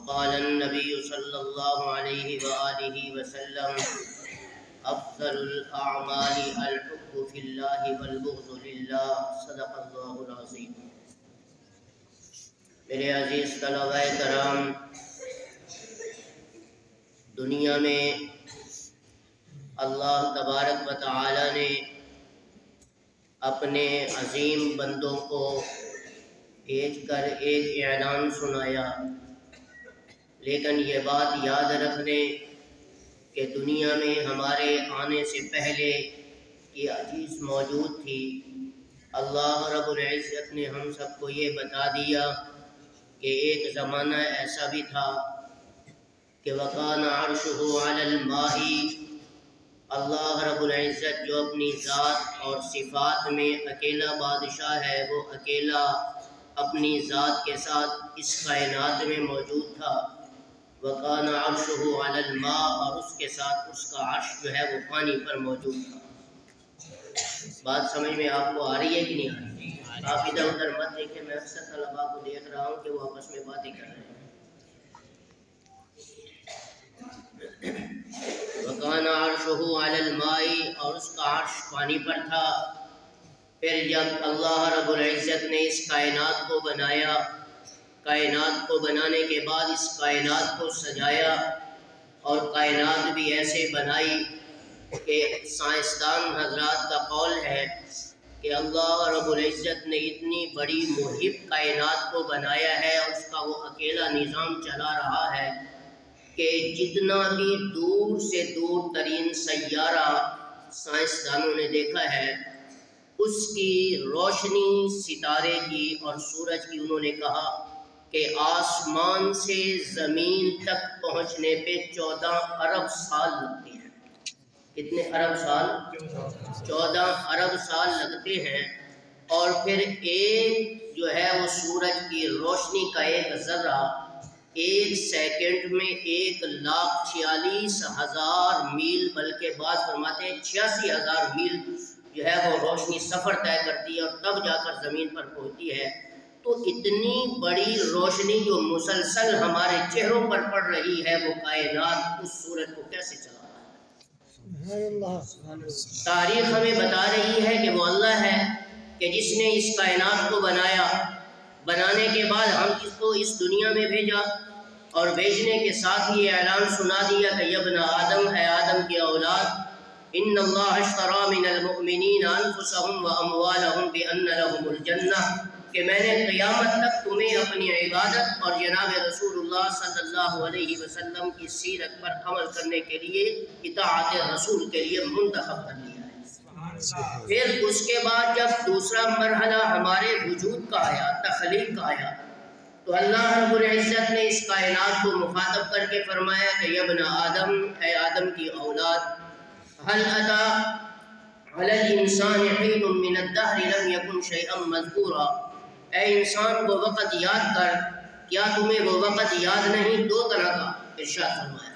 وقال النبي صلى الله عليه وآله وسلم افضل الاعمال الحب في الله والبغض لله صدق الله العظيم۔ میرے عزیز طلباء کرام، دنیا میں اللہ تبارک و تعالی نے اپنے عظیم بندوں کو بھیج کر ایک اعلان سنایا، لیکن یہ بات یاد رکھنے کہ دنیا میں ہمارے آنے سے پہلے یہ حدیث موجود تھی۔ اللہ رب العزت نے ہم سب کو یہ بتا دیا کہ ایک زمانہ ایسا بھی تھا کہ وَقَانَ عَرْشُهُ عَلَى الْمَاءِ، اللہ رب العزت جو اپنی ذات اور صفات میں اکیلا بادشاہ ہے، وہ اکیلا اپنی ذات کے ساتھ اس کائنات میں موجود تھا۔ وَقَانَ عَرْشُهُ عَلَى الْمَاءِ، اور اس کے ساتھ اس کا عرش جو ہے وہ پانی پر موجود تھا۔ بات سمجھ میں آپ کو آ رہی ہے کہ نہیں آ رہی؟ آپ ادھر ادھر مت دیکھیں، میں اکثر طلباء کو دیکھ رہا ہوں کہ وہ آپس میں باتیں کر رہے ہیں۔ وَقَانَ عَرْشُهُ عَلَى الْمَاءِ، اور اس کا عرش پانی پر تھا۔ پھر جب اللہ رب العزت نے اس کائنات کو بنایا، کائنات کو بنانے کے بعد اس کائنات کو سجایا، اور کائنات بھی ایسے بنائی کہ سائنسدان حضرات کا قول ہے کہ اللہ رب العزت نے اتنی بڑی محیط کائنات کو بنایا ہے، اور اس کا وہ اکیلا نظام چلا رہا ہے کہ جتنا بھی دور سے دور ترین سیارہ سائنسدانوں نے دیکھا ہے، اس کی روشنی ستارے کی اور سورج کی انہوں نے کہا کہ آسمان سے زمین تک پہنچنے پہ 14 ارب سال لگتے ہیں۔ کتنے ارب سال؟ 14 ارب سال لگتے ہیں۔ اور پھر ایک جو ہے وہ سورج کی روشنی کا ایک ذرہ 1 سیکنڈ میں 1,46,000 میل، بلکہ بعض فرماتے ہیں 86,000 میل جو ہے وہ روشنی سفر طے کرتی ہے اور تب جا کر زمین پر پہنچتی ہے۔ تو اتنی بڑی روشنی جو مسلسل ہمارے چہروں پر پڑ رہی ہے، وہ کائنات اس سورج کو کیسے چلا رہا ہے؟ تاریخ ہمیں بتا رہی ہے کہ وہ اللہ ہے کہ جس نے اس کائنات کو بنایا، بنانے کے بعد ہم اس کو اس دنیا میں بھیجا، اور بھیجنے کے ساتھ یہ اعلان سنا دیا کہ یا ابن آدم، اے آدم کی اولاد، ان اللہ اشتری من المؤمنین انفسهم واموالهم بان لهم الجنہ، کہ میں نے قیامت تک تمہیں اپنی عبادت اور جناب رسول اللہ صلی اللہ علیہ وسلم کی سیرت پر عمل کرنے کے لیے، اطاعت رسول کے لیے منتخب کر لیا ہے۔ پھر اس کے بعد جب دوسرا مرحلہ ہمارے وجود کا آیا، تخلیق کا آیا، تو اللہ رب العزت نے اس کائنات کو مخاطب کر کے فرمایا کہ یا ابن آدم، اے آدم کی اولاد، هل أتى على الإنسان حين من الدهر لم يكن شيئا مذكورا، اے انسان وہ وقت یاد کر، کیا تمہیں وہ وقت یاد نہیں؟ دو طرح کا ارشاد فرمایا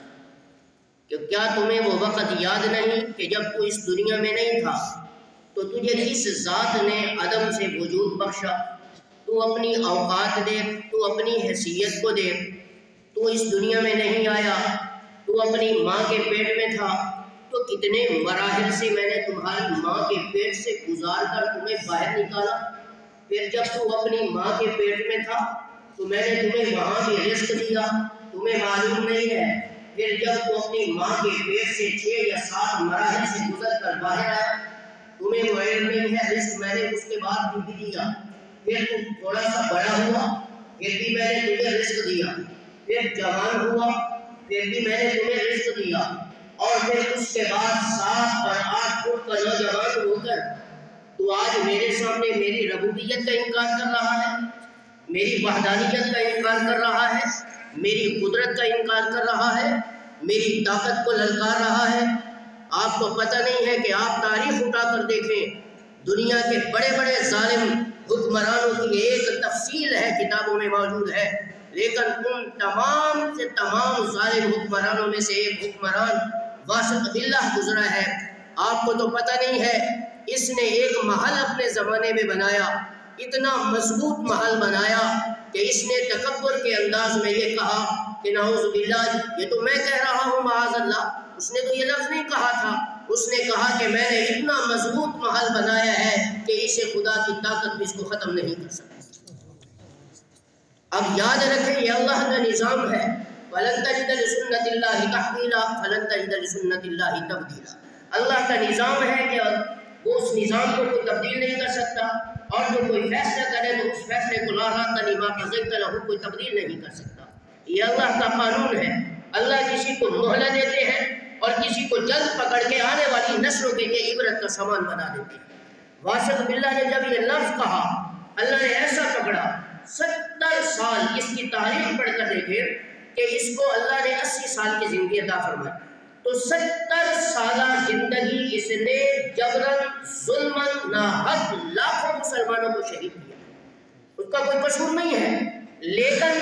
کہ کیا تمہیں وہ وقت یاد نہیں کہ جب تو اس دنیا میں نہیں تھا تو تجھے اس ذات نے عدم سے وجود بخشا، تو اپنی اوقات دیکھ، تو اپنی حیثیت کو دیکھ، تو اس دنیا میں نہیں آیا، تو اپنی ماں کے پیٹ میں تھا، تو کتنے مراحل سے میں نے تمہاری ماں کے پیٹ سے گزار کر تمہیں باہر نکالا۔ پھر جب تو اپنی ماں کے پیٹ میں تھا تو میں نے تمہیں وہاں بھی رزق دیا، تمہیں معلوم نہیں ہے۔ پھر جب تو اپنی ماں کے پیٹ سے 6 یا 7 مراحل سے گزر کر باہر آیا، تمہیں وہ علم نہیں ہے، رزق میں نے اس کے بعد بھی دیا۔ پھر تم تھوڑا سا بڑا ہوا، پھر بھی میں نے تمہیں رزق دیا۔ پھر جوان ہوا، پھر بھی میں نے تمہیں رزق دیا۔ اور پھر اس کے بعد 7 اور 8 فٹ کا نوجوان ہو کر تو آج میرے سامنے میری ربوبیت کا انکار کر رہا ہے، میری وحدانیت کا انکار کر رہا ہے، میری قدرت کا انکار کر رہا ہے، میری طاقت کو للکار رہا ہے۔ آپ کو پتہ نہیں ہے کہ آپ تاریخ اٹھا کر دیکھیں، دنیا کے بڑے بڑے ظالم حکمرانوں کی ایک تفصیل ہے، کتابوں میں موجود ہے، لیکن ان تمام سے تمام ظالم حکمرانوں میں سے ایک حکمران واسط باللہ گزرا ہے۔ آپ کو تو پتہ نہیں ہے، اس نے ایک محل اپنے زمانے میں بنایا، اتنا مضبوط محل بنایا کہ اس نے تکبر کے انداز میں یہ کہا کہ نعوذ باللہ یہ تو میں کہہ رہا ہوں معاذ اللہ، اس نے تو یہ لفظ نہیں کہا تھا، اس نے کہا کہ میں نے اتنا مضبوط محل بنایا ہے کہ اسے خدا کی طاقت بھی اس کو ختم نہیں کر سکتی۔ اب یاد رکھیں یہ اللہ کا نظام ہے، فَلَن تَجِدَ لِسُنَّتِ اللَّهِ تَحْوِيلًا فَلَن تَجِدَ لِسُنَّتِ اللَّهِ تَبْدِيلًا۔ اللہ کا نظام ہے کہ وہ اس نظام کو کوئی تبدیل نہیں کر سکتا، اور جو کوئی فیصلہ کرے تو اس فیصلے کو لا رَادَّ لِمَا قَضَيْتَ لَهُ کوئی تبدیل نہیں کر سکتا۔ یہ اللہ کا قانون ہے۔ اللہ کسی کو مہلت دیتے ہیں اور کسی کو جلد پکڑ کے آنے والی نسلوں کے لیے عبرت کا سامان بنا دیتے ہیں۔ واسق باللہ نے جب یہ لفظ کہا، اللہ نے ایسا پکڑا، 70 سال اس کی تاریخ پڑھ کر دیکھے کہ اس کو اللہ نے 80 سال کی زندگی عطا فرمائی، تو 70 سالہ زندگی اس نے جبراً ظلماً ناحق لاکھوں مسلمانوں کو شہید کیا، اس کا کوئی قصور نہیں ہے، لیکن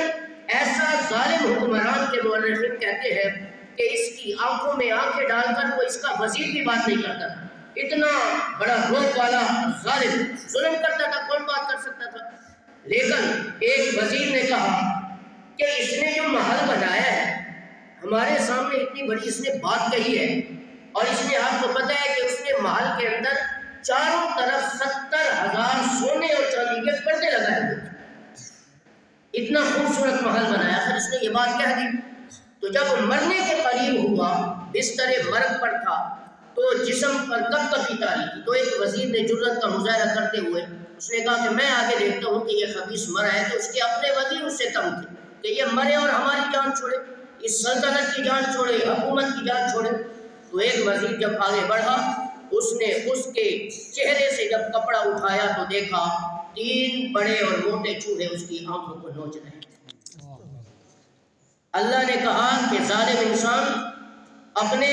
ایسا ظالم حکمران کے مورخین کہتے ہیں کہ اس کی آنکھوں میں آنکھیں ڈال کر کوئی اس کا وزیر بھی بات نہیں کرتا تھا، اتنا بڑا روپ والا ظالم ظلم کرتا تھا، کون بات کر سکتا تھا؟ لیکن ایک وزیر نے کہا کہ اس نے جو محل بنایا ہے ہمارے سامنے اتنی بڑی اس نے بات کہی ہے، اور اس نے آپ کو پتہ ہے کہ اس نے محل کے اندر چاروں طرف 70,000 سونے اور چاندی کے پردے لگائے ہوئے تھے، اتنا خوبصورت محل بنایا، پھر اس نے یہ بات کہہ دی۔ تو جب مرنے کے قریب ہوا، بستر مرگ پر تھا، تو جسم پر کپکپی تاری تھی، تو ایک وزیر نے جرأت کا مظاہرہ کرتے ہوئے اس نے کہا کہ میں آگے دیکھتا ہوں کہ یہ خبیث مرا ہے، تو اس کے اپنے وزیر اس سے تنگ تھے کہ یہ مرے اور ہماری جان چھوڑے، اس سلطنت کی جان چھوڑے، حکومت کی جان چھوڑے۔ تو ایک وزیر جب آگے بڑھا، اس نے اس کے چہرے سے جب کپڑا اٹھایا تو دیکھا 3 بڑے اور موٹے چوہے اس کی آنکھوں کو نوچ رہے ہیں۔ اللہ نے کہا کہ ظالم انسان اپنے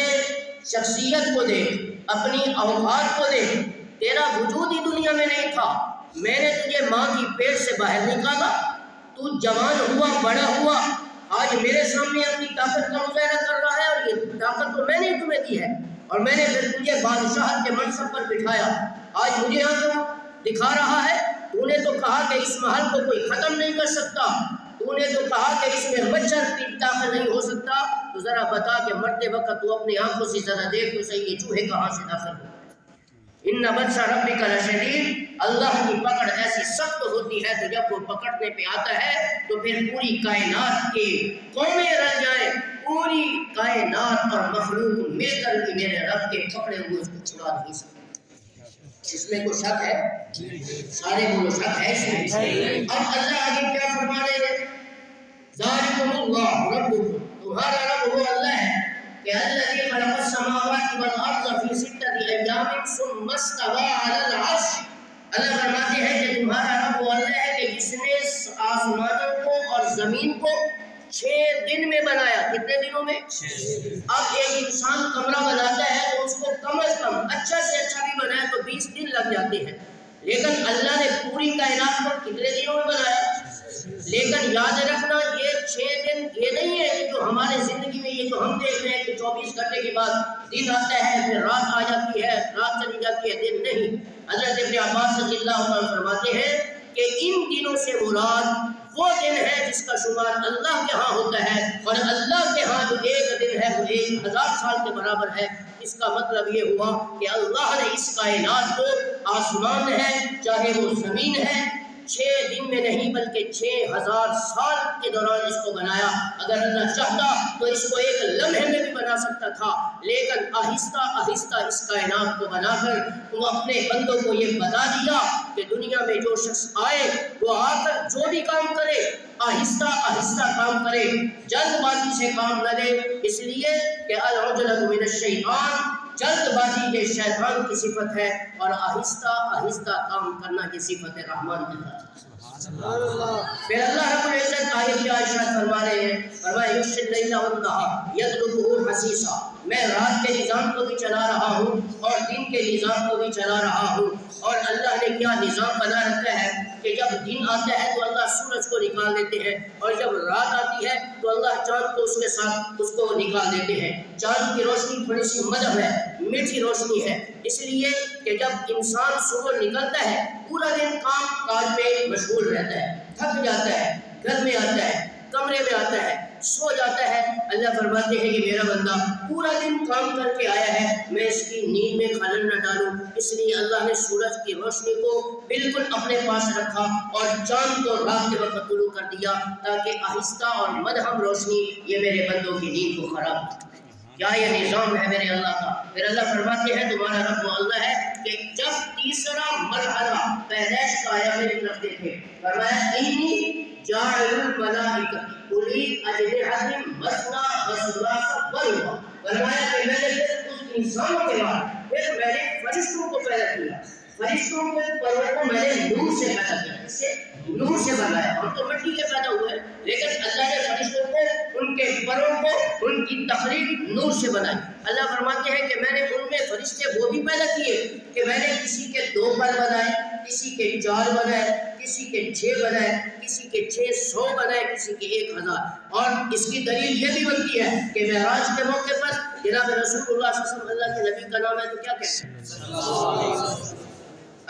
شخصیت کو دیکھ، اپنی اوقات کو دیکھ، تیرا وجود ہی دنیا میں نہیں تھا، میں نے تجھے ماں کی پیٹ سے باہر نکالا، تو جوان ہوا، بڑا ہوا، آج میرے سامنے اپنی طاقت کا مظاہرہ کر رہا ہے، اور یہ طاقت تو میں نے تمہیں دی ہے، اور میں نے پھر تجھے بادشاہت کے منصب پر بٹھایا، آج مجھے یہاں کیوں دکھا رہا ہے؟ تو نے تو کہا کہ اس محل کو کوئی ختم نہیں کر سکتا، تو نے تو کہا کہ اس میں مچھر کی داخل نہیں ہو سکتا، تو ذرا بتا کہ مرتے وقت تو اپنی آنکھوں سے ذرا دیکھ تو صحیح یہ چوہے کہاں سے داخل ہو۔ ان بطش ربک لشدید، اللہ کی پکڑ ایسی سخت ہوتی ہے کہ جب وہ پکڑنے پہ آتا ہے تو پھر پوری کائنات کے قومیں رل جائیں، پوری کائنات اور مخلوق مل کر بھی میرے رب کے پکڑے ہوئے اس کو چھڑا نہیں سکتے۔ اس میں کوئی شک ہے؟ سارے بولو شک ہے اس میں؟ اب اللہ آگے کیا فرما رہے ہیں؟ ذالکم اللہ ربکم، تمہارا رب وہ اللہ ہے کہ الذی خلق السماوات والارض فی 6 ایام ثم استوى علی العرش۔ اللہ فرماتے ہیں کہ تمہارا رب وہ اللہ ہے کہ جس نے آسمانوں کو اور زمین کو 6 دن میں بنایا۔ کتنے دنوں میں؟ 6۔ اب ایک انسان کمرہ بناتا ہے تو اس کو کم از کم اچھا سے اچھا بھی بنائے تو 20 دن لگ جاتے ہیں، لیکن اللہ نے پوری کائنات کو کتنے دنوں میں بنایا؟ لیکن یاد رکھنا یہ 6 دن یہ نہیں ہے کہ جو ہمارے زندگی میں یہ جو ہم دیکھ رہے ہیں کہ 24 گھنٹے کے بعد دن آتا ہے، پھر رات آ جاتی ہے، رات چلی جاتی ہے، دن نہیں۔ حضرت ابن عباس رضی اللہ عنہ فرماتے ہیں کہ ان دنوں سے مراد وہ دن ہے جس کا شمار اللہ کے ہاں ہوتا ہے، اور اللہ کے ہاں جو ایک دن ہے وہ 1000 سال کے برابر ہے۔ اس کا مطلب یہ ہوا کہ اللہ نے اس کائنات کو، آسمان ہے چاہے وہ زمین ہے، 6 دن میں نہیں بلکہ 6000 سال کے دوران اس کو بنایا۔ اگر اللہ چاہتا تو اس کو ایک لمحے میں بھی بنا سکتا تھا، لیکن آہستہ آہستہ اس کائنات کو بنا کر وہ اپنے بندوں کو یہ بتا دیا کہ دنیا میں جو شخص آئے وہ آ کر جو بھی کام کرے آہستہ آہستہ کام کرے، جلد بازی سے کام نہ لے، اس لیے کہ العجلۃ من الشیطان، جلد بازی یہ شیطان کی صفت ہے، اور آہستہ آہستہ کام کرنا کی صفت ہے رحمان کی۔ پھر اللہ رب العزت آیت کی ارشاد فرما رہے ہیں، فرمایا یغشی اللیل والنہار یطلبہ حثیثا، میں رات کے نظام کو بھی چلا رہا ہوں اور دن کے نظام کو بھی چلا رہا ہوں۔ اور اللہ نے کیا نظام بنا رکھا ہے کہ جب دن آتا ہے تو اللہ سورج کو نکال دیتے ہیں، اور جب رات آتی ہے تو اللہ چاند کو اس کے ساتھ اس کو نکال دیتے ہیں۔ چاند کی روشنی تھوڑی سی مدھم ہے، میٹھی روشنی ہے، اس لیے کہ جب انسان صبح نکلتا ہے پورا دن کام کاج پہ مشغول رہتا ہے، تھک جاتا ہے، گھر میں آتا ہے، کمرے میں آتا ہے، سو جاتا ہے، اللہ فرماتے ہیں کہ میرا بندہ پورا دن کام کر کے آیا ہے، میں اس کی نیند میں خلل نہ ڈالوں، اس لیے اللہ نے سورج کی روشنی کو بالکل اپنے پاس رکھا اور چاند کو رات کے وقت طلوع کر دیا تاکہ آہستہ اور مدھم روشنی یہ میرے بندوں کی نیند کو خراب نہ کرے۔ کیا یہ نظام ہے میرے اللہ کا؟ پھر اللہ فرماتے ہیں تمہارا رب وہ اللہ ہے کہ جب تیسرا مرحلہ پیدائش کا آیا میری طرف دیکھے، فرمایا انی جاعل الملائکۃ اولی اجنحۃ مثنی وثلاث ورباع، فرمایا کہ میں نے اس انسانوں کے بعد پھر میں نے فرشتوں کو پیدا کیا، فرشتوں کے پروں کو میں نے نور سے پیدا کیا، اس سے نور سے بنایا، ہم تو مٹی کے پیدا ہوئے لیکن اللہ نے فرشتوں کو ان کے پروں کو ان کی تخلیق نور سے بنائی۔ اللہ فرماتے ہیں کہ میں نے ان میں فرشتے وہ بھی پیدا کیے کہ میں نے کسی کے 2 پر بنائے، کسی کے 4 بنائے، کسی کے 6 بنائے، کسی کے 600 بنائے، کسی کے 1000۔ اور اس کی دلیل یہ بھی بنتی ہے کہ معراج کے موقع پر جناب رسول اللہ صلی اللہ علیہ وسلم، اللہ کے نبی کا نام ہے تو کیا کہتے ہیں؟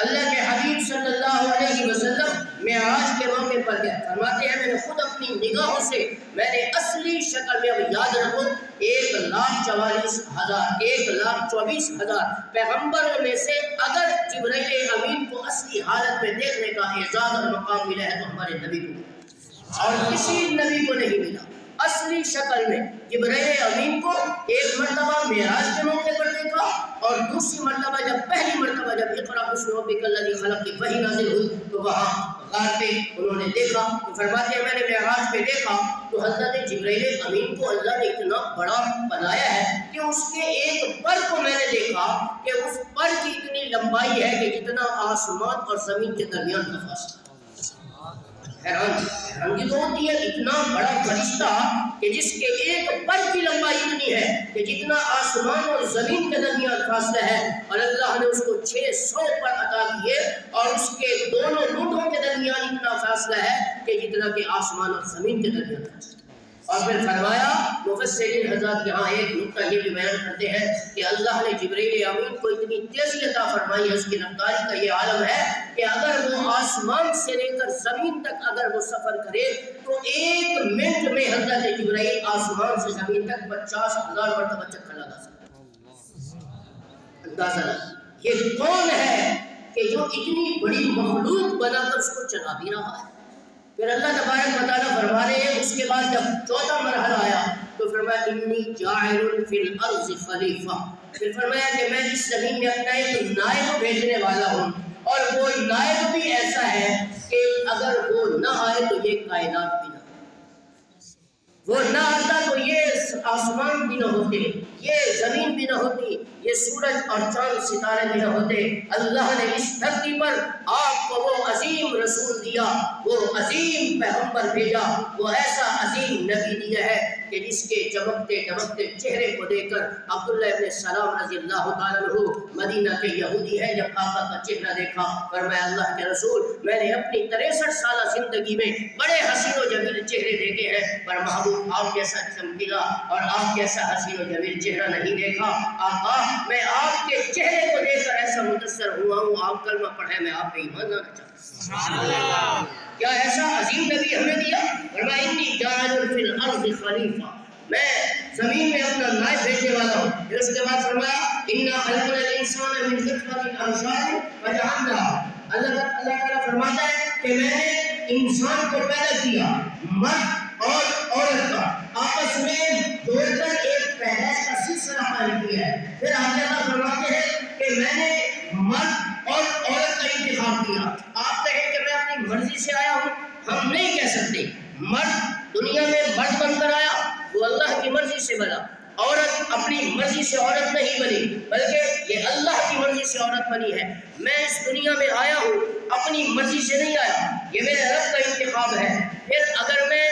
اللہ کے حبیب صلی اللہ علیہ وسلم معراج کے موقع پر گئے، فرماتے ہیں میں نے خود اپنی نگاہوں سے میں نے اصلی شکل میں، اب یاد رکھو 1,44,000 پیغمبروں میں سے اگر جبرائیل امین کو اصلی حالت میں دیکھنے کا اعزاز اور مقام ملا ہے تو ہمارے نبی کو، اور کسی نبی کو نہیں ملا۔ اصلی شکل میں جبرائیل امین کو ایک مرتبہ معراج کے موقع پر دیکھا، اور دوسری مرتبہ پہلی مرتبہ جب اقرأ باسم ربک الذی خلق کی وحی نازل ہوئی تو وہاں غار پہ انہوں نے دیکھا، تو فرماتے ہیں میں نے معراج پہ دیکھا تو حضرت جبرائیل امین کو اللہ نے اتنا بڑا بنایا ہے کہ اس کے ایک پر کو میں نے دیکھا کہ اس پر کی اتنی لمبائی ہے کہ جتنا آسمان اور زمین کے درمیان کا فاصلہ۔ حیرانگی تو ہوتی ہے، اتنا بڑا فرشتہ کہ جس کے ایک پر کی لمبائی اتنی ہے کہ جتنا آسمان اور زمین کے درمیان فاصلہ ہے، اور اللہ نے اس کو 600 پر عطا کیے اور اس کے دونوں رونٹوں کے درمیان اتنا فاصلہ ہے کہ جتنا کہ آسمان اور زمین کے درمیان فاصلہ۔ اور پھر فرمایا مفسرین حضرات یہاں ایک نقطہ یہ بھی بیان کرتے ہیں کہ اللہ نے جبرائیل امین کو اتنی تیزی عطا فرمائی ہے، اس کی رفتاری کا یہ عالم ہے کہ اگر وہ آسمان سے لے کر زمین تک اگر وہ سفر کرے تو 1 منٹ میں حضرت جبرائیل آسمان سے زمین تک 50,000 مرتبہ چکر لگا سکتا ہے۔ اندازہ یہ کون ہے کہ جو اتنی بڑی مخلوق بنا کر اس کو چلا بھی رہا ہے؟ پھر اللہ تبارک و تعالیٰ فرما رہے ہیں اس کے بعد جب 4تھا مرحلہ آیا تو فرمایا انی جاعل فی الارض خلیفہ، پھر فرمایا کہ میں اس زمین میں اپنا ایک نائب بھیجنے والا ہوں، اور وہ نائب بھی ایسا ہے کہ اگر وہ نہ آئے تو یہ کائنات بھی نہ، وہ نہ آتا تو یہ آسمان بھی نہ ہوتے، یہ زمین بھی نہ ہوتی، یہ سورج اور چاند ستارے بھی نہ ہوتے۔ اللہ نے اس دھرتی پر آپ کو وہ عظیم رسول دیا، وہ عظیم پیغمبر بھیجا، وہ ایسا عظیم نبی دیا ہے کہ جس کے چمکتے دمکتے چہرے کو دیکھ کر عبداللہ ابن سلام رضی اللہ تعالیٰ عنہ مدینہ کے یہودی ہے، جب آقا کا چہرہ دیکھا فرمایا اللہ کے رسول میں نے اپنی 63 سالہ زندگی میں بڑے حسین و جمیل چہرے دیکھے ہیں پر محبوب آپ جیسا چمکیلا اور آپ جیسا حسین و جمیل چہرہ نہیں دیکھا۔ آقا میں آپ کے چہرے کو دیکھ کر ایسا متاثر ہوا ہوں، آپ کلمہ پڑھے میں آپ پہ ایمان لانا چاہتا ہوں۔ کیا ایسا عظیم نبی ہمیں دیا؟ فرمایا انی جاعل فی الارض خلیفہ، میں زمین میں اپنا نائب بھیجنے والا ہوں۔ پھر اس کے بعد فرمایا انا خلقنا الانسان من نطفۃ امشاج فجعلناہ، اللہ تعالیٰ فرماتا ہے کہ میں نے انسان کو پیدا کیا مرد اور عورت کا، آپس میں جوڑ کر ایک پیدائش کا سلسلہ قائم کیا ہے۔ پھر اللہ فرماتے ہیں کہ میں نے مرد اور عورت کا انتخاب کیا۔ آپ کہیں کہ میں اپنی مرضی سے آیا ہوں، ہم نہیں کہہ سکتے۔ مرد دنیا میں مرد بن کر آیا، وہ اللہ کی مرضی سے بنا۔ عورت اپنی مرضی سے عورت نہیں بنی بلکہ یہ اللہ کی مرضی سے عورت بنی ہے۔ میں اس دنیا میں آیا ہوں، اپنی مرضی سے نہیں آیا، یہ میرے رب کا انتخاب ہے۔ پھر اگر میں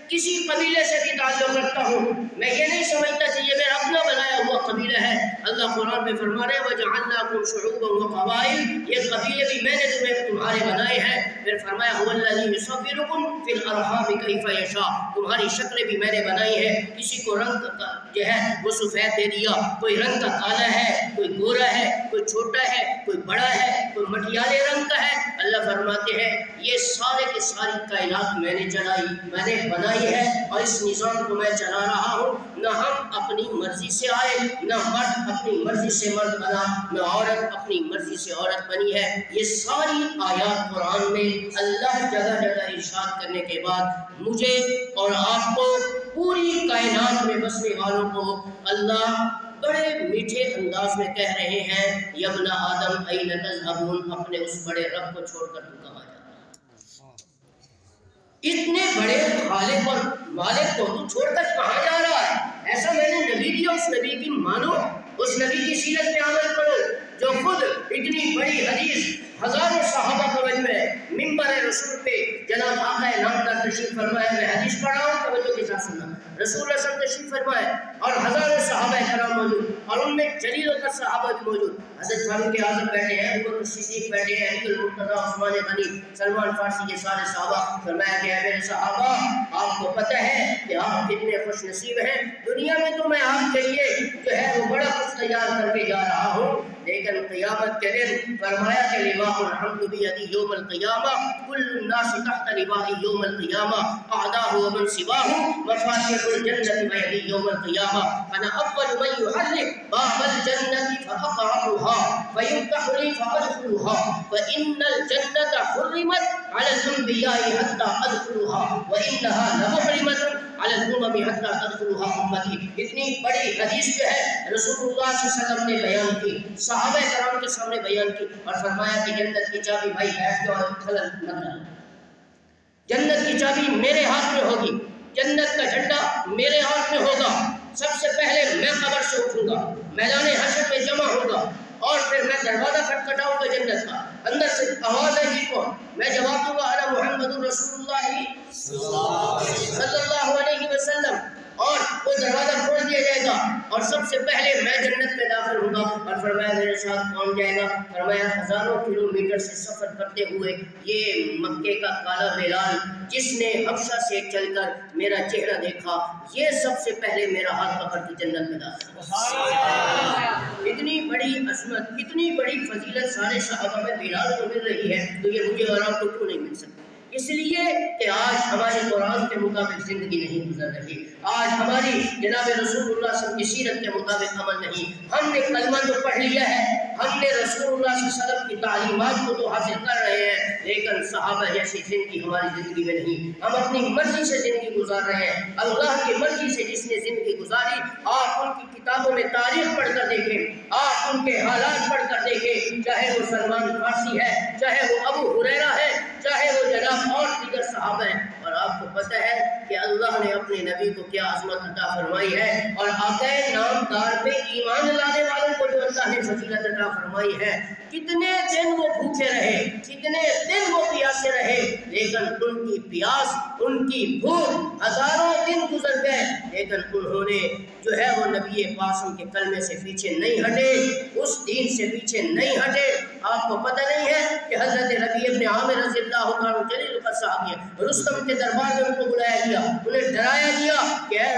کسی قبیلے سے بھی تعلق رکھتا ہوں، میں یہ نہیں سمجھتا کہ یہ میرا اپنا بنایا ہوا قبیلہ ہے۔ اللہ قرآن میں فرما رہے ہیں وَجَعَلْنَاكُمْ شُعُوبًا وَقَبَائِلَ، یہ قبیلے بھی میں نے تمہارے بنائے ہیں۔ پھر فرمایا هُوَ الَّذِي يُصَوِّرُكُمْ فِي الْأَرْحَامِ كَيْفَ يَشَاءُ، تمہاری شکلیں بھی میں نے بنائی ہے۔ کسی کو رنگ کا جو ہے وہ سفید دے دیا، کوئی رنگ کا کالا ہے، کوئی گورا ہے، کوئی چھوٹا ہے، کوئی بڑا ہے، کوئی مٹیالے رنگ کا ہے۔ اللہ فرماتے ہیں یہ سارے کی ساری کائنات میں نے چلائی، میں نے بنائی ہے، اور اس نظام کو میں چلا رہا ہوں۔ نہ ہم اپنی مرضی سے آئے، نہ مرد اپنی مرضی سے مرد بنا، نہ عورت اپنی مرضی سے عورت بنی ہے۔ یہ ساری آیات قرآن میں اللہ جگہ جگہ ارشاد کرنے کے بعد مجھے اور آپ کو، پوری کائنات میں بسنے والوں کو اللہ بڑے میٹھے انداز میں کہہ رہے ہیں یا ابن آدم این تذهبون، اپنے اس بڑے رب کو چھوڑ کر تو کہاں جا رہا ہے؟ اتنے بڑے خالق اور مالک کو تو چھوڑ کر کہاں جا رہا ہے؟ ایسا میں نے نبی دیا، اس نبی کی مانو، اس نبی کی سیرت پہ عمل کرو جو خود اتنی بڑی حدیث ہزاروں صحابہ کو مجمع ممبر رسول پہ جناب آقا نامدار تشریف فرمائے، میں حدیث پڑھ رہا ہوں توجہ کے ساتھ سننا، رسول اللہ صلی اللہ علیہ وسلم تشریف فرمائے اور ہزاروں صحابہ کرام موجود، اور ان میں جلیل وقت صحابہ بھی موجود، حضرت فاروق اعظم بیٹھے ہیں، ابو بکر صدیق بیٹھے ہیں، علی المرتضیٰ، عثمان غنی، سلمان فارسی، یہ سارے صحابہ۔ فرمایا کہ اے میرے صحابہ آپ کو پتہ ہے کہ آپ کتنے خوش نصیب ہیں، دنیا میں تو میں آپ کے لیے جو ہے وہ بڑا کچھ تیار کر کے جا رہا ہوں، لیکن قیامت کے دن فرمایا کہ لواء الحمد بیدی یوم القیامہ کل الناس تحت لواء یوم القیامہ اعداہ ومن سواہ مفاتیح الجنت بیدی یوم القیامہ انا اول من یحرک باب الجنت فاقرعها فیفتح لی فادخلها وان الجنت حرمت علی الانبیاء حتی ادخلها وانها لمحرمت علی الامم حتی تدخلها امتی۔ اتنی بڑی حدیث جو ہے رسول اللہ صلی اللہ علیہ وسلم نے بیان کی، صحابہ کرام کے سامنے بیان کی، اور فرمایا کہ جنت کی چابی بھائی بیٹھ جاؤ اور خلل مت ڈالو، جنت کی چابی میرے ہاتھ میں ہوگی، جنت کا جھنڈا میرے ہاتھ میں ہوگا، سب سے پہلے میں قبر سے اٹھوں گا، میدان حشر میں جمع ہوگا، اور پھر میں دروازہ کھٹکھٹاؤں گا جنت کا، اندر سے آواز آئے گی کون؟ میں جواب دوں گا انا محمد رسول اللہ صلی اللہ علیہ وسلم، اور وہ دروازہ کھول دیا جائے گا اور سب سے پہلے میں جنت میں داخل ہوں گا۔ اور فرمایا میرے ساتھ کون جائے گا؟ فرمایا ہزاروں کلومیٹر سے سفر کرتے ہوئے یہ مکے کا کالا بلال جس نے حبشہ سے چل کر میرا چہرہ دیکھا، یہ سب سے پہلے میرا ہاتھ پکڑ کے جنت میں داخل ہوا۔ اتنی بڑی عظمت، اتنی بڑی فضیلت سارے صحابہ میں بلال کو مل رہی ہے تو یہ مجھے اور آپ کو کیوں نہیں مل سکتی؟ اس لیے کہ آج ہمارے قرآن کے مطابق زندگی نہیں گزر رہی، آج ہماری جناب رسول اللہ صلی اللہ علیہ وسلم کی سیرت کے مطابق عمل نہیں۔ ہم نے کلمہ تو پڑھ لیا ہے، ہم نے رسول اللہ صلی اللہ علیہ وسلم کی تعلیمات کو تو حاصل کر رہے ہیں، لیکن صحابہ جیسی زندگی ہماری زندگی میں نہیں۔ ہم اپنی مرضی سے زندگی گزار رہے ہیں، اللہ کی مرضی سے جس نے زندگی گزاری، آپ ان کی کتابوں میں تاریخ پڑھ کر دیکھیں، آپ ان کے حالات پڑھ کر دیکھیں، چاہے وہ سلمان فارسی ہے، چاہے وہ ابو ہریرہ ہے، چاہے وہ جناب اور دیگر صحابہ ہیں، اور آپ کو پتہ ہے کہ اللہ نے اپنے نبی کو کیا عظمت عطا فرمائی ہے، اور آقا نامدار پہ ایمان لانے والوں کو جو اللہ نے فضیلت عطا فرمائی ہے، کتنے دن وہ بھوکے رہے، کتنے دن وہ پیاسے رہے، لیکن ان کی پیاس، ان کی بھوک ہزاروں دن گزر گئے، لیکن انہوں نے جو ہے وہ نبی پاسم کے کلمے سے پیچھے نہیں ہٹے، اس دین سے پیچھے نہیں ہٹے۔ آپ کو پتہ نہیں ہے کہ حضرت ربیع ابن عامر رضی اللہ عنہ جلیل کا صحابی ہے، رستم کے دربار میں ان کو بلایا گیا، انہیں ڈرایا گیا کہ اے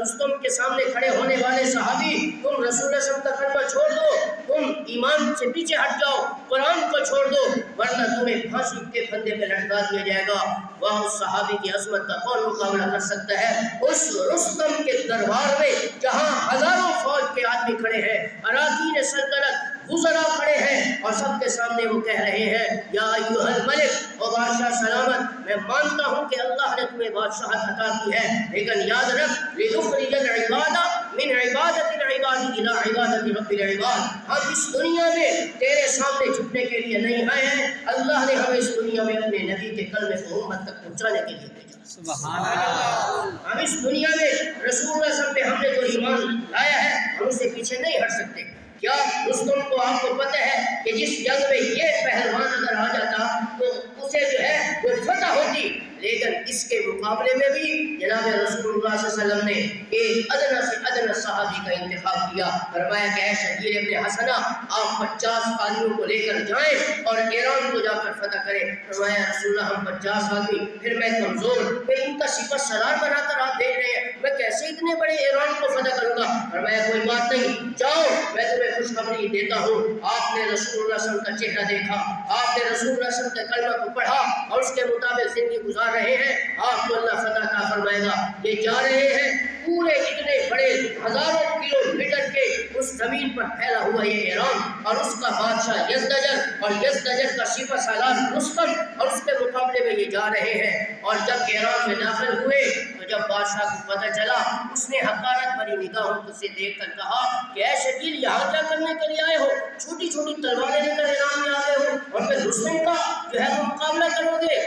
رستم کے سامنے کھڑے ہونے والے صحابی، تم رسول اللہ صلی اللہ علیہ وسلم کا کلمہ چھوڑ دو، تم ایمان سے پیچھے ہٹ جاؤ، قرآن کو چھوڑ دو، ورنہ تمہیں پھانسی کے پھندے پہ لٹکا دیا جائے گا۔ وہاں اس صحابی کی عظمت کا کون مقابلہ کر سکتا ہے؟ اس رستم کے دربار میں جہاں ہزاروں فوج کے آدمی کھڑے ہیں، اراکین سلطنت وزراء کھڑے ہیں، اور سب کے سامنے وہ کہہ رہے ہیں یا ایھا الملک، او بادشاہ سلامت، میں مانتا ہوں کہ اللہ نے تمہیں بادشاہت عطا کی ہے، لیکن یاد رکھ لِنُخْرِجَ الْعِبَادَ مِنْ عِبَادَةِ الْعِبَادِ إِلَىٰ عِبَادَةِ رَبِّ الْعِبَادِ۔ ہم اس دنیا میں تیرے سامنے جھکنے کے لیے نہیں آئے ہیں، اللہ نے ہمیں اس دنیا میں اپنے نبی کے کلمے کو امت تک پہنچانے کے لیے بھیجا۔ سبحان اللہ۔ ہم اس دنیا میں رسول اللہ صلی اللہ علیہ وسلم پہ ہم نے جو ایمان لایا ہے، ہم اس سے پیچھے نہیں ہٹ سکتے۔ کیا رستم کو آپ کو پتہ ہے کہ جس جنگ میں یہ پہلوان اگر آ جاتا تو اسے جو ہے وہ فتح ہوتی، لیکن اس کے مقابلے میں بھی جناب رسول اللہ صلی اللہ علیہ وسلم نے ایک ادنا سے ادنا صحابی کا انتخاب کیا، فرمایا کہ اے شکیل ابن حسنہ آپ 50 آدمیوں کو لے کر جائیں اور ایران کو جا کر فتح کریں۔ فرمایا رسول اللہ ہم 50 آدمی، پھر میں کمزور، میں ان کا سپہ سالار بنا کر آپ دیکھ رہے ہیں، میں کیسے اتنے بڑے ایران کو فتح کروں گا؟ فرمایا کوئی بات نہیں، جاؤ میں تمہیں خوشخبری دیتا ہوں۔ آپ نے رسول اللہ صلی اللہ علیہ وسلم کا چہرہ دیکھا، آپ نے رسول اللہ صلی اللہ علیہ وسلم کے کلمہ کو پڑھا اور اس کے مطابق زندگی گزار رہے ہیں، آپ کو اللہ فتح عطا فرمائے گا۔ یہ جا رہے ہیں پورے اتنے بڑے ہزاروں کلومیٹر کے اس زمین پر پھیلا ہوا یہ ایران، اور اس کا بادشاہ یزدجر اور یزدجر کا سپہ سالار رستم، اور اس کے مقابلے میں یہ جا رہے ہیں۔ اور جب ایران میں داخل ہوئے تو جب بادشاہ کو پتہ چلا، اس نے حقارت بھری نگاہوں سے دیکھ کر کہا کہ اے شکیل یہاں کیا کرنے کے لیے آئے ہو؟ چھوٹی چھوٹی تلواریں لے کر ایران میں آئے ہو اور پھر رستم کا جو ہے وہ مقابلہ کرو گے؟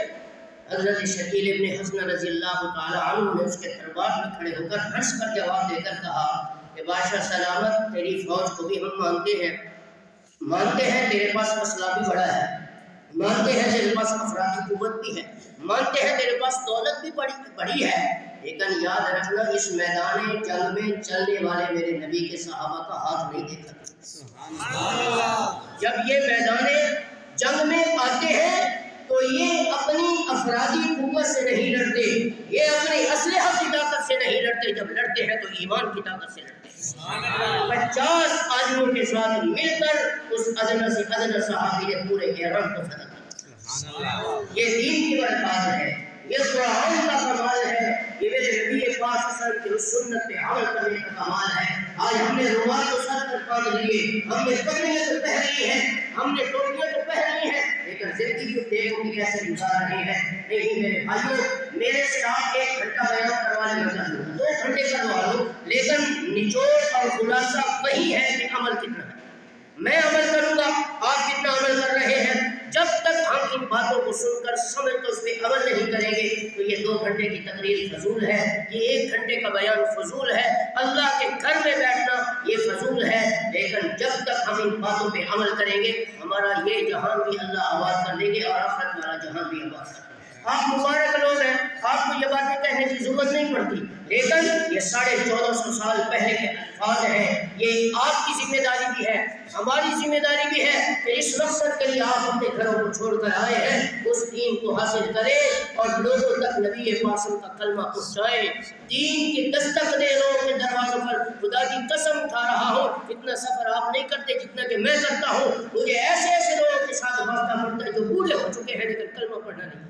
حضرت شکیل ابن حسنہ رضی اللہ تعالی عنہ نے اس کے دربار میں کھڑے ہو کر ہنس کر جواب دے کر کہا کہ بادشاہ سلامت، تیری فوج کو بھی ہم مانتے ہیں تیرے پاس اسلحہ بھی بڑا ہے، مانتے ہیں تیرے پاس افرادی قوت بھی ہے، مانتے ہیں تیرے پاس دولت بھی بڑی ہے، لیکن یاد رکھنا اس میدان جنگ میں چلنے والے میرے نبی کے صحابہ کا ہاتھ نہیں دیکھا۔ جب یہ میدان جنگ میں آتے ہیں تو یہ اپنی افرادی قوت سے نہیں لڑتے، یہ اپنی اسلحہ کی طاقت سے نہیں لڑتے، جب لڑتے ہیں تو ایمان کی طاقت سے لڑتے ہیں۔ 50 آدمیوں کے ساتھ مل کر اس ادنا سے ادنا صحابی نے پورے ایران کو فتح کیا۔ یہ دین کی برکات ہے، یہ قرآن کا کمال ہے، یہ میرے نبی پاک صلی اللہ علیہ وسلم کی سنت پہ عمل کرنے کا کمال ہے۔ آج ہم نے رومال کو سر پر باندھ لیے، ہم نے پگڑیاں تو پہن لی ہیں، ہم نے ٹوپیاں تو پہن لی ہیں، لیکن زندگی کو دیکھو کہ کیسے گزار رہے ہیں۔ نہیں میرے بھائیوں، میرے سے آپ 1 گھنٹہ بیان کروا لیں، 2 گھنٹے کروا لو، لیکن نچوڑ اور خلاصہ وہی ہے کہ عمل کتنا ہے۔ میں عمل کروں گا، آپ کتنا عمل کر رہے ہیں؟ جب تک ہم ان باتوں کو سن کر سمجھ کر اس پہ عمل نہیں کریں گے تو یہ 2 گھنٹے کی تقریر فضول ہے، یہ 1 گھنٹے کا بیان فضول ہے، اللہ کے گھر میں بیٹھنا یہ فضول ہے۔ لیکن جب تک ہم ان باتوں پہ عمل کریں گے ہمارا یہ جہان بھی اللہ آباد کر لیں گے اور آخرت والا جہان بھی آباد کر لیں گے۔ آپ مبارک لوگ ہیں، آپ کو یہ باتیں کہنے کی ضرورت نہیں پڑتی، لیکن یہ 1450 سال پہلے کے الفاظ ہیں، یہ آپ کی ذمہ داری بھی ہے، ہماری ذمہ داری بھی ہے کہ اس مقصد کے لیے آپ اپنے گھروں کو چھوڑ کر آئے ہیں، اس دین کو حاصل کریں اور لوگوں تک نبی پاک کا کلمہ پہنچائیں، دین کی دستک دیں لوگوں کے دروازوں پر۔ خدا کی قسم اٹھا رہا ہوں، اتنا سفر آپ نہیں کرتے جتنا کہ میں کرتا ہوں، مجھے ایسے لوگوں کے ساتھ واسطہ پڑتا ہے جو بوڑھے ہو چکے ہیں لیکن کلمہ پڑھنا نہیں۔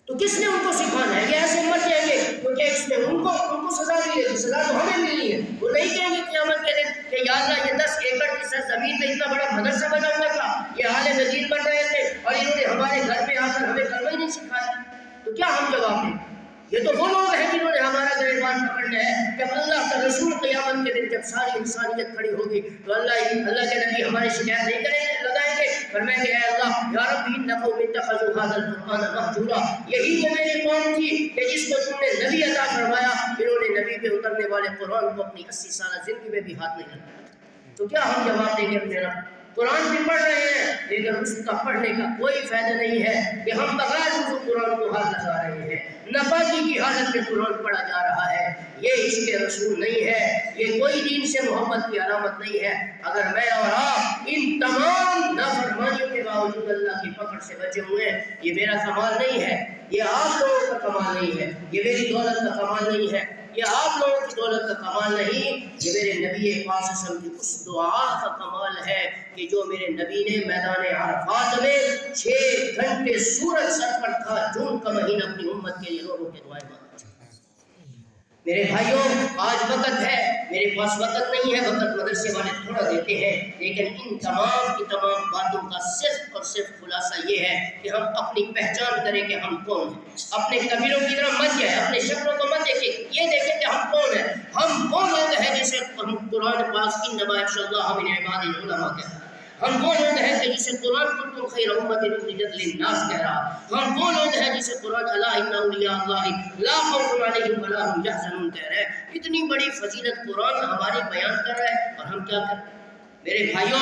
تو کس نے ان کو سکھانا ہے؟ یہ ایسے مر جائیں گے کیونکہ اس میں ان کو سزا ملے گی، سزا تو ہمیں ملنی ہے۔ وہ نہیں کہیں گے قیامت کے دن کہ یا اللہ یہ 10 ایکڑ کی سرزمین میں اتنا بڑا مدرسہ بنا ہوا تھا، یہ اہل نذیر بن رہے تھے اور انہوں نے ہمارے گھر میں آ کر ہمیں کلمہ ہی نہیں سکھایا، تو کیا ہم جواب دیں؟ یہ تو وہ لوگ ہیں جنہوں نے ہمارا گریبان پکڑنا ہے۔ جب اللہ کا رسول قیامت کے دن جب ساری انسانیت کھڑی ہوگی تو اللہ کے نبی ہماری شکایت نہیں کریں گے، لگائیں گے، فرمائیں گے اے اللہ یا رب ان قوم اتخذوا هذا القرآن مہجورا، یہی وہ میری قوم تھی کہ جس کو تم نے نبی عطا فرمایا، انہوں نے نبی پہ اترنے والے قرآن کو اپنی 80 سالہ زندگی میں بھی ہاتھ نہیں لگایا۔ تو کیا ہم جواب دیں گے اپنے رب؟ قرآن بھی پڑھ رہے ہیں لیکن اس کا پڑھنے کا کوئی فائدہ نہیں ہے کہ ہم بغیر وضو قرآن کو ہاتھ لگا رہے ہیں، ناپاکی کی حالت میں قرآن پڑھا جا رہا ہے۔ یہ عشق رسول نہیں ہے، یہ کوئی دین سے محبت کی علامت نہیں ہے۔ اگر میں اور آپ ان تمام نافرمانیوں کے باوجود اللہ کی پکڑ سے بچے ہوئے ہیں، یہ میرا کمال نہیں ہے، یہ آپ لوگوں کا کمال نہیں ہے، یہ میری دولت کا کمال نہیں ہے، یہ آپ لوگوں کی دولت کا کمال نہیں، یہ میرے نبی پاک صلی اللہ علیہ وسلم کی اس دعا کا کمال ہے کہ جو میرے نبی نے میدان عرفات میں 6 گھنٹے سورج سر پر تھا، جون کا مہینہ اپنی امت کے لیے لوگوں کے دعائیں مانگا۔ میرے بھائیوں آج وقت ہے، میرے پاس وقت نہیں ہے، وقت مدرسے والے تھوڑا دیتے ہیں، لیکن ان تمام کی تمام باتوں کا صرف اور صرف خلاصہ یہ ہے کہ ہم اپنی پہچان کریں کہ ہم کون ہیں، اپنے قبیلوں کی طرف مت جائیں، اپنے شکلوں کو مت دیکھیں، یہ دیکھیں کہ ہم کون ہیں۔ ہم وہ لوگ ہیں جسے قرآن پاک انما یخشی اللہ من عبادہ العلماء کہتا ہے، ہم وہ لوگ ہیں کہ جسے قرآن کنتم خیر امۃ اخرجت للناس کہہ رہا، ہم وہ لوگ ہیں جسے قرآن الا ان اولیاء اللہ لا خوف علیہم ولا هم یحزنون کہہ رہا ہے۔ اتنی بڑی فضیلت قرآن ہماری بیان کر رہا ہے اور ہم کیا کر رہے ہیں؟ میرے بھائیوں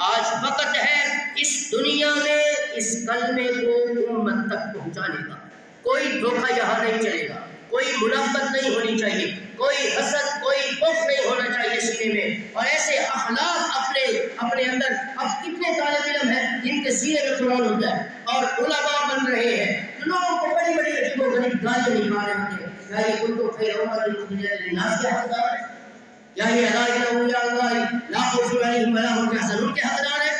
آج وقت ہے اس دنیا میں اس کلمے کو امت تک پہنچانے کا، کوئی دھوکہ یہاں نہیں چلے گا، کوئی منافقت نہیں ہونی چاہیے، کوئی حسد، کوئی بغض نہیں ہونا چاہیے سینے میں، اور ایسے اخلاق اپنے اندر۔ اب کتنے طالب علم ہیں جن کے سینے میں قرآن ہوتا ہے اور علماء بن رہے ہیں، لوگوں کو بڑی بڑی عجیب و غریب گالیاں نکال رہے ہوتے ہیں، کیا یہ کن کو خیر عمر للناس کے حقدار ہے؟ کیا یہ لا الہ الا اللہ لا خوف علیہم ولا هم يحزنون کے حقدار ہے؟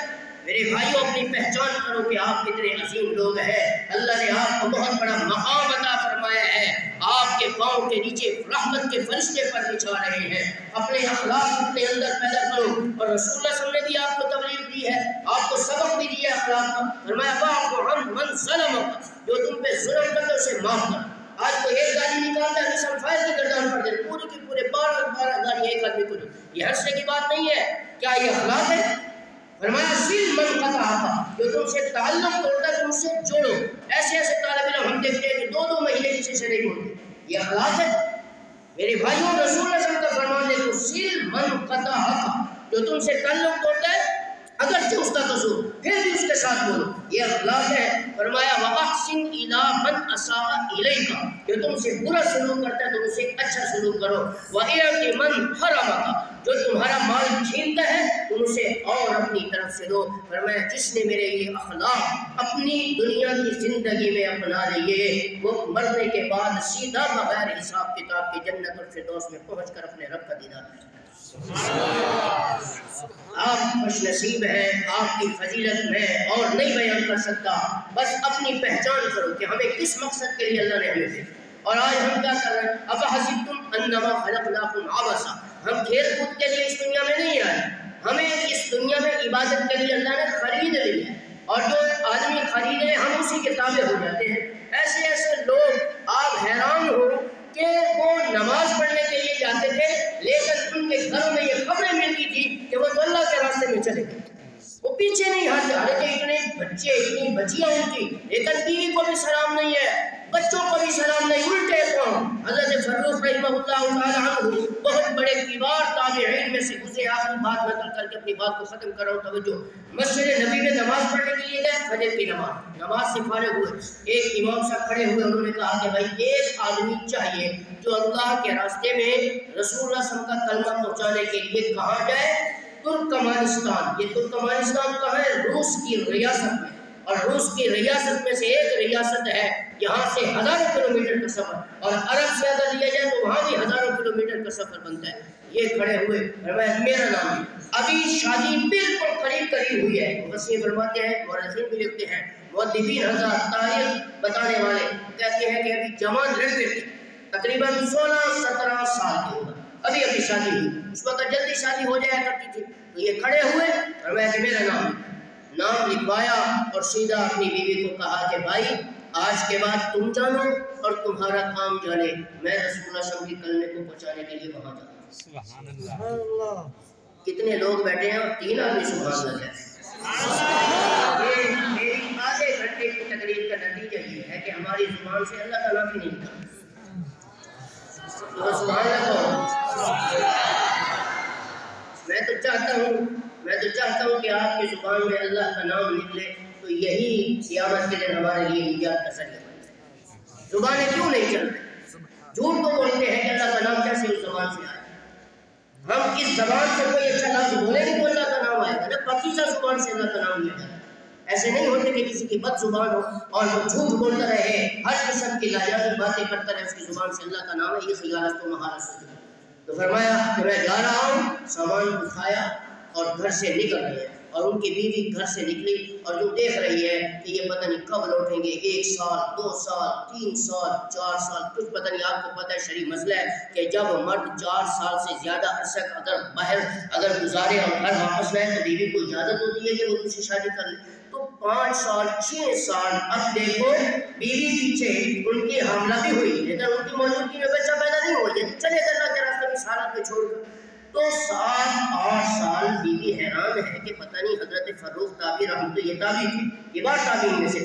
میرے بھائیوں، اپنی پہچان کرو کہ آپ کتنے عظیم لوگ ہیں۔ اللہ نے آپ کو بہت بڑا مقام عطا فرمایا ہے، آپ کے پاؤں کے نیچے رحمت کے فرشتے پر بچھا رہے ہیں۔ اپنے اخلاق اپنے اندر پیدا کرو، اور رسول اللہ صلی اللہ علیہ وسلم نے بھی آپ کو تبلیغ دی ہے، آپ کو سبق بھی دیا اخلاق کا۔ فرمایا فاعف عن من ظلمک، جو تم پہ ظلم کرتا ہے اسے معاف کر۔ آج کوئی ایک گالی نکالتا ہے اسم فائل کی گردان پر دے، پوری کی پورے 12 گالی ایک آدمی کو دے۔ یہ ہنسنے کی بات نہیں ہے، کیا یہ اخلاق ہے؟ فرمایا سل من قطعک، جو تم سے تعلق توڑتا ہے تم سے جوڑو۔ ایسے ایسے طالب علم ہم دیکھتے ہیں کہ 2 مہینے کسی سے نہیں بولتے، یہ اخلاق ہے؟ میرے بھائیوں، رسول اللہ صلی اللہ علیہ وسلم کا فرمان دیکھو، سل من قطعک، جو تم سے تعلق توڑتا ہے اگرچہ اس کا قصور پھر بھی اس کے ساتھ بولو، یہ اخلاق ہے۔ فرمایا وَأَحْسِنْ إِلَىٰ مَنْ أَسَاءَ إِلَيْكَ، جو تم سے برا سلوک کرتا ہے تم اسے اچھا سلوک کرو۔ وَإِعْطِ مَنْ حَرَمَكَ، جو تمہارا مال چھینتا ہے تم اسے اور اپنی طرف سے دو۔ فرمایا جس نے میرے یہ اخلاق اپنی دنیا کی زندگی میں اپنا لیے، وہ مرنے کے بعد سیدھا بغیر حساب کتاب کے جنت الفردوس میں پہنچ کر اپنے رب کا دیدار کرے۔ آپ خوش نصیب ہیں، آپ کی فضیلت میں اور نہیں بیان کر سکتا، بس اپنی پہچان کرو کہ ہمیں کس مقصد کے لیے اللہ نے ہمیں بھیجا۔ اور آج ہم کیا کر رہے ہیں؟ افحسبتم انما خلقناکم عبثا، ہم کھیل کود کے لیے اس دنیا میں نہیں آئے، ہمیں اس دنیا میں عبادت کے لیے اللہ نے خرید لیا ہے، اور جو آدمی خرید لے ہم اسی کے تابع ہو جاتے ہیں۔ ایسے ایسے لوگ آپ حیران ہو کہ وہ نماز پڑھنے کے لیے جاتے تھے، لیکن ان کے گھروں میں یہ خبریں ملتی تھی کہ وہ تو اللہ کے راستے میں چلے گئے، وہ پیچھے نہیں ہٹتے۔ حالانکہ اتنے بچے اتنی بچیاں ان کی، لیکن بیوی کو بھی سلام نہیں ہے، بچوں کو بھی سلام نہیں، الٹے پاؤں۔ حضرت فروخ رحمہ اللہ تعالی عنہ بہت بڑے کبار تابعین میں سے گزرے، آخری بات نقل کر کے اپنی بات کو ختم کر رہا ہوں، توجہ۔ مسجد نبی میں نماز پڑھنے کے لیے گئے، فجر کی نماز سے فارغ ہوئے، ایک امام صاحب کھڑے ہوئے، انہوں نے کہا کہ بھائی ایک آدمی چاہیے جو اللہ کے راستے میں رسول اللہ صلی اللہ علیہ وسلم کا کلمہ پہنچانے کے لیے کہاں جائے؟ ترکمانستان۔ یہ ترکمانستان کہاں ہے؟ روس کی ریاست میں، اور روس کی ریاست میں سے ایک ریاست ہے یہاں سے ہزاروں کلومیٹر کا سفر، اور عرب سے اگر لیا جائے تو وہاں بھی ہزاروں کلومیٹر کا سفر بنتا ہے۔ یہ کھڑے ہوئے، میرا نام ہے، ابھی شادی بالکل قریب ہوئی ہے۔ مفسرین فرماتے ہیں، مورخین بھی لکھتے ہیں، مؤدبین حضرات تاریخ بتانے والے کہتے ہیں کہ ابھی جوان لڑکے تھے، تقریباً 16-17 سال کی عمر، ابھی شادی ہوئی، اس وقت جلدی شادی ہو جایا کرتی تھی۔ تو یہ کھڑے ہوئے اور میں کہ میرا نام لکھوایا، اور سیدھا اپنی بیوی کو کہا کہ بھائی آج کے بعد تم جانو اور تمہارا کام جانے، میں رسول اللہ صلی اللہ علیہ وسلم کے کلمے کو پہنچانے کے لیے وہاں جاؤں۔ سبحان اللہ۔ کتنے لوگ بیٹھے ہیں اور 3 آدمی سبحان اللہ کہتے ہیں۔ میری آدھے گھنٹے کی تقریر کا نتیجہ یہ ہے کہ ہماری زبان سے اللہ کا نام ہی نہیں نکلتا۔ سبحان اللہ۔ میں تو چاہتا ہوں کہ آپ کی زبان میں اللہ کا نام نکلے تو یہی قیامت کے دن ہمارے لیے نجات کا ذریعہ بن جائے۔ زبانیں کیوں نہیں چل رہی؟ جھوٹ تو بولتے ہیں کہ اللہ کا نام کیسے اس زبان سے آئے؟ ہم اس زبان سے کوئی اچھا لفظ بولیں گے تو اللہ کا نام آئے گا نا، پاکیزہ زبان سے اللہ کا نام لیا جائے۔ ایسے نہیں ہوتے کہ کسی کی بد زبان ہو اور وہ جھوٹ بولتا رہے، ہر قسم کی لاجواب باتیں کرتا رہے، اس کی زبان سے اللہ کا نام ہے، یہ خیالت تو مہارت سے۔ تو فرمایا کہ میں جا رہا ہوں، سامان اٹھایا اور گھر سے نکل رہے ہیں، اور ان کی بیوی گھر سے نکلی اور جو دیکھ رہی ہے کہ یہ پتہ نہیں کب لوٹیں گے، 1 سال 2 سال 3 سال 4 سال، کچھ پتہ نہیں۔ آپ کو پتہ ہے شرعی مسئلہ ہے کہ جب مرد 4 سال سے زیادہ عرصہ اگر گزارے اور گھر واپس رہے تو بیوی کو اجازت ہوتی ہے کہ وہ دوسری شادی کر لے۔ تو 5 سال 6 سال اب دیکھو بیوی پیچھے ان کی حاملہ بھی ہوئی، لیکن ان کی موجودگی میں بچہ پیدا نہیں ہوا، یہ چلے گا اللہ کے راستے میں اس حالت میں چھوڑ کر۔ تو 7-8 سال بیوی حیران ہے کہ پتہ نہیں حضرت فروخ تابعی رحمۃ یہ تابعی تھے، یہ بات تابعین میں سے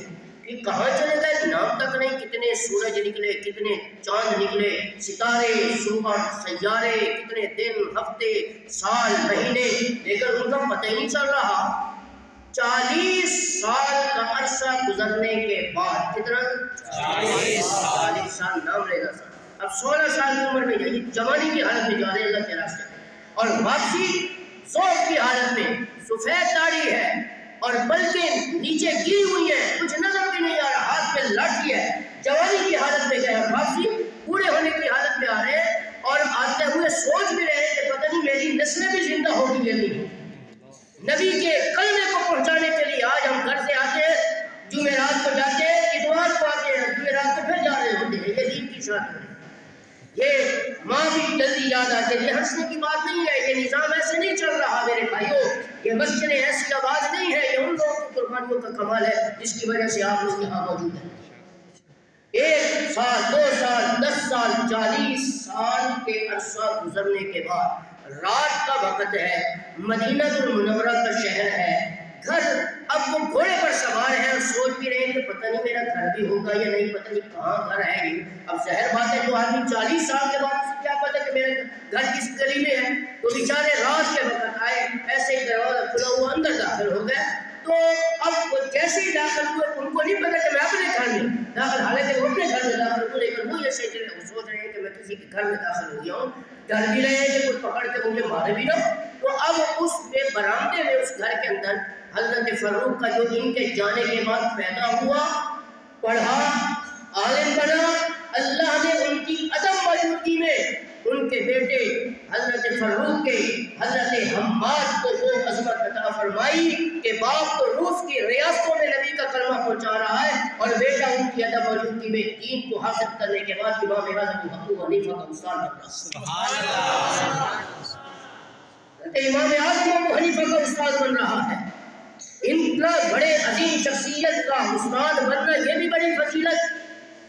کہ کہاں چلے گئے، نام تک نہیں، کتنے سورج نکلے، کتنے چاند نکلے، ستارے، صبح سیارے، کتنے دن، ہفتے، سال، مہینے، لیکن ان کا پتہ ہی نہیں چل رہا۔ 40 سال کا عرصہ گزرنے کے بعد، کتنا؟ 40 سال نام لے گا سر۔ اب 16 سال کی عمر میں جائیے، جوانی کی حالت میں جا رہے اللہ کے راستے میں، اور واپسی ذوق کی حالت میں، سفید داڑھی ہے اور بلکہ نیچے گری ہوئی ہے، کچھ نظر بھی نہیں آ رہا، ہاتھ پہ لاٹھی ہے، جوانی کی حالت میں گئے اور واپسی پورے ہونے کی حالت میں آ رہے ہیں، اور آتے ہوئے سوچ بھی رہے ہیں کہ پتہ نہیں میری نسلیں بھی زندہ ہوگی یا نہیں۔ نبی کے کلمے کو پہنچانے کے لیے آج ہم گھر سے آتے ہیں، جمعرات کو جاتے ہیں، اتوار کو آتے ہیں، جمعرات کو پھر جا رہے ہوتے ہیں، یہ دین کی شان ہے۔ یہ ماں بھی جلدی یاد آتے ہیں، یہ ہنسنے کی بات نہیں ہے، یہ نظام ایسے نہیں چل رہا میرے بھائیوں، یہ مسجدیں ایسی آباد نہیں ہے، یہ ان لوگوں کی قربانیوں کا کمال ہے جس کی وجہ سے آپ لوگ یہاں موجود ہیں۔ 1 سال 2 سال 10 سال 40 سال کے عرصہ گزرنے کے بعد رات کا وقت ہے، مدینہ المنورہ کا شہر ہے، گھر، اب وہ گھوڑے پر سوار ہیں اور سوچ بھی رہے ہیں کہ پتہ نہیں میرا گھر بھی ہوگا یا نہیں، پتہ نہیں کہاں گھر ہے یہ۔ اب ظاہر بات ہے جو آدمی 40 سال کے بعد اسے کیا پتہ کہ میرا گھر کس گلی میں ہے، تو بیچارے رات کے وقت آئے، ایسے ہی دروازہ کھلا ہوا اندر داخل ہو گئے، تو اب وہ جیسے ہی داخل ہوئے ان کو نہیں پتا کہ میں اپنے گھر میں داخل، حالانکہ وہ اپنے گھر میں داخل ہوئے، لیکن وہ یہ سوچ رہے ہیں کہ میں کسی کے گھر میں داخل ہو گیا ہوں، ڈر بھی رہے ہیں کہ کوئی پکڑ کے مجھے مارے بھی نہ۔ تو اب اس برآمدے میں اس گھر کے اندر حضرت فاروق کا جو ان کے جانے کے بعد پیدا ہوا، پڑھا، عالم بنا، اللہ نے ان کی عدم موجودگی میں ان کے بیٹے حضرت فاروق کے حضرت حماد کو وہ عظمت عطا فرمائی کہ باپ تو روس کی ریاستوں میں نبی کا کلمہ پہنچا رہا ہے اور بیٹا ان کی عدم موجودگی میں دین کو حاصل کرنے کے بعد امام اعظم ابو حنیفہ کا استاد بن رہا۔ سبحان اللہ۔ امام اعظم ابو حنیفہ کا استاد بن رہا ہے، اتنا بڑے عظیم شخصیت کا استاد بننا یہ بھی بڑی فضیلت،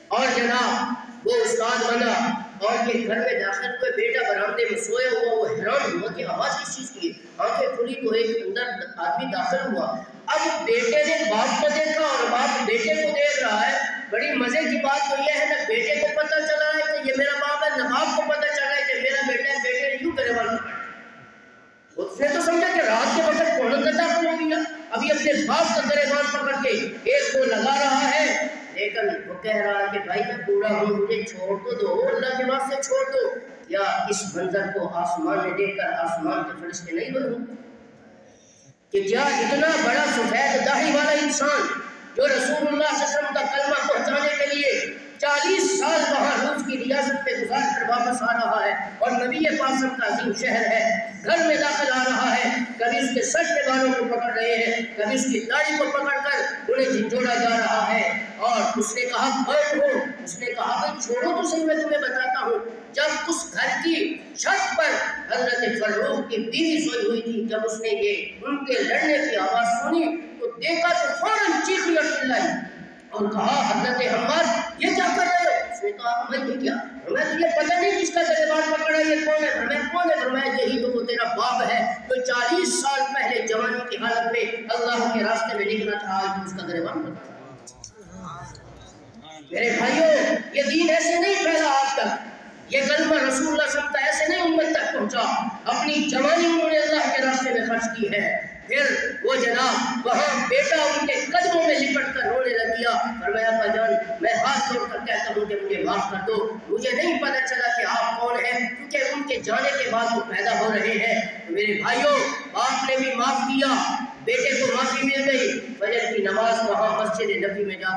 اور جناب وہ استاد بنا اور یہ گھر میں داخل ہوئے، بیٹا برآمدے میں سویا ہوا، وہ حیران ہوا کہ آواز کس چیز کی ہے، آنکھیں کھلی تو ایک اندر آدمی داخل ہوا۔ اب بیٹے نے باپ کو دیکھا اور باپ بیٹے کو دیکھ رہا ہے، بڑی مزے کی بات تو یہ ہے نہ بیٹے کو پتہ چلا ہے کہ یہ میرا باپ ہے، نہ باپ کو پتہ چلا ہے کہ میرا بیٹا ہے، بیٹے نے یوں گریبان پکڑا۔ اس نے تو سمجھا کہ رات کے وقت کون اندر داخل ہو گیا، ابھی اپنے باپ کا گریبان پکڑ کے ایک کو لگا رہا ہے، لیکن وہ کہہ رہا ہے کہ بھائی میں بوڑھا ہوں، مجھے چھوڑ تو دو، اللہ کے واسطے چھوڑ دو، یا اس منظر کو آسمان میں دیکھ کر آسمان کے فرشتے نہیں بنوں کہ کیا اتنا بڑا سفید داڑھی والا انسان جو رسول اللہ صلی اللہ علیہ وسلم کا کلمہ پہنچانے کے لیے 40 سال وہاں روس کی ریاست پہ گزار کر واپس آ رہا ہے اور نبی پاک صلی اللہ علیہ وسلم کا عظیم شہر ہے، گھر میں داخل آ رہا ہے، کبھی اس کے سر کے بالوں کو پکڑ رہے ہیں، کبھی اس کی داڑھی کو پکڑ کر انہیں جھنجھوڑا جا رہا ہے، اور اس نے کہا کون ہو؟ اس نے کہا بھائی چھوڑو تو صحیح، میں تمہیں بتاتا ہوں۔ جب اس گھر کی چھت پر حضرت فاروق کی بیوی سوئی ہوئی تھی، جب اس نے یہ ان کے لڑنے کی آواز سنی تو دیکھا تو فوراً چیخی اور چلائی اور کہا حضرت حماد یہ کیا کر رہے ہو؟ اس نے کہا میں یہ کیا؟ فرمایا تجھے پتہ نہیں کس کا گریبان پکڑا، یہ کون ہے؟ فرمایا کون ہے؟ فرمایا یہی تو وہ تیرا باپ ہے جو 40 سال پہلے جوانی کی حالت میں اللہ کے راستے میں نکلا تھا، آج اس کا گریبان پکڑا۔ میرے بھائیوں یہ دین ایسے نہیں پھیلا آج تک، یہ کلمہ رسول اللہ صلی اللہ علیہ وسلم ایسے نہیں امت تک پہنچا، اپنی جوانی انہوں نے اللہ کے راستے میں خرچ کی ہے۔ پھر وہ جناب وہاں بیٹا ان کے قدموں میں لپٹ کر رونے لگ گیا، فرمایا ابا جان میں ہاتھ جوڑ کر کہتا ہوں کہ مجھے معاف کر دو، مجھے نہیں پتہ چلا کہ آپ کون ہیں، کیونکہ ان کے جانے کے بعد وہ پیدا ہو رہے ہیں۔ میرے بھائیوں باپ نے بھی معاف کیا، بیٹے کو معافی مل گئی، فجر کی نماز وہاں مسجد نبی میں جا